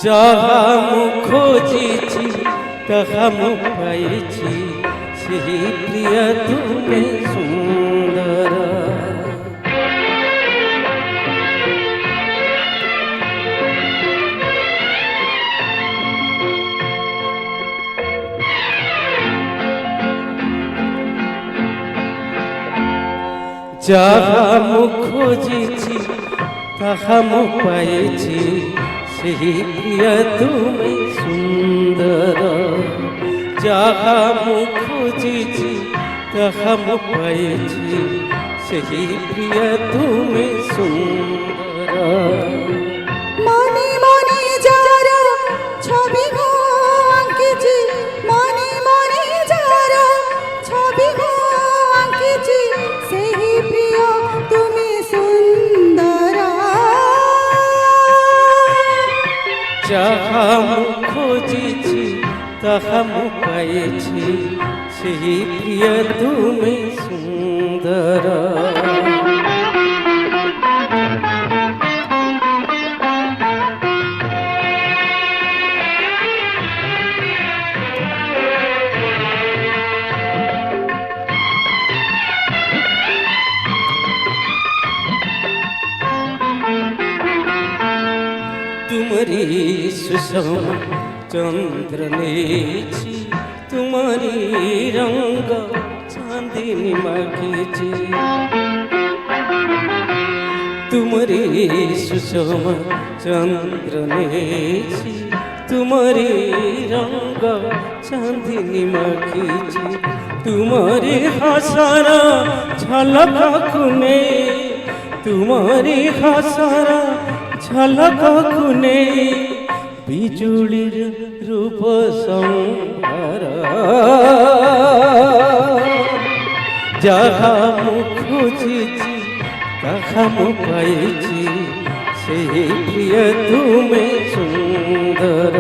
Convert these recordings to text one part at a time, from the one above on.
যাহা মু খোঁজিছি তাহা মু পাইছি, সেই প্রিয়া তুমি সুন্দর। যাহা মু খোঁজিছি তাহা মু পাইছি, সেই প্রিয়া তুমি সুন্দর। যাহা মু খোঁজিছি তাহা মু পাইছি, সেই প্রিয়া তুমি সুন্দর। মনে মনে যার ছবি গো আঁকিছি, মনে মনে যার ছবি গো আঁকিছি, সেই প্রিয় তুমি সুন্দর। যাহা মু খোঁজিছি তাহা মু পাইছি, সেই প্রিয়া তুমি সুন্দর। तुम्हारी सुषम चंद्र नेची, तुम्हारी रंग चांदनी माखीची। तुम्हारी सुषम चंद्र नेची, तुम्हारी रंग चांदनी माखीची। तुम्हारी हसरा झलक खुने, तुम्हारी हसरा झलक खुने, बिजुलीर रूप संभार। যাহা মু খুঁজিছি তাহা মু পাইছি, সেই প্রিয়া তুমি সুন্দর।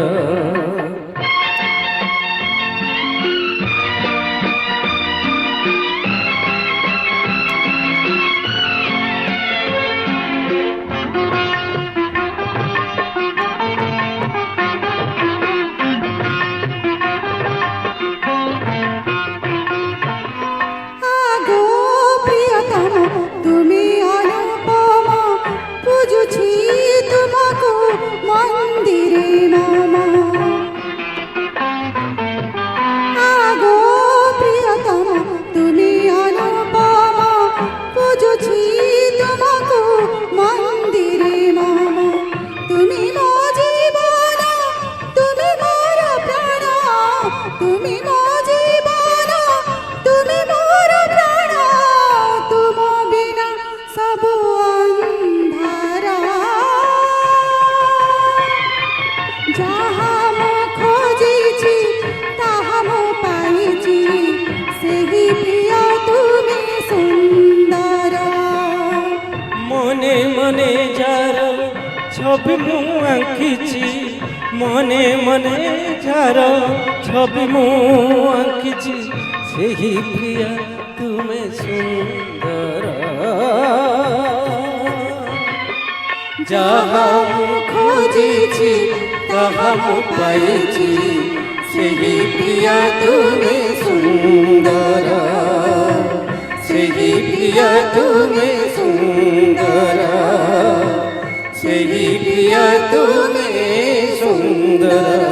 তুমি অনুপম, বুঝুছি তোমাকে মন্দিরে মামা। আগো প্রিয়তম তুমি অনুপম, বুঝুছি তোমাকে মন্দিরে মামা। তুমি মো জীবন, তুমি মোর প্রাণ, তুমি মো জীবন, তুমি মোর প্রাণ। তুম বিনা সব অন্ধারা, যাহা মু খোঁজিছি তাহা মু পাইছি, সেই প্রিয় তুমি সুন্দর। মনে মনে যার ছবি মু আঁকিছি, মনে মনে যার ছবি মু আঁকিছি, সেই প্রিয়া তুমি সুন্দর। যাহা মু খোঁজিছি তাহা মু পাইছি, সেই প্রিয়া তুমি সুন্দর। সেই প্রিয়া তুমি সুন্দর, সেই প্রিয়া তুমি সুন্দর।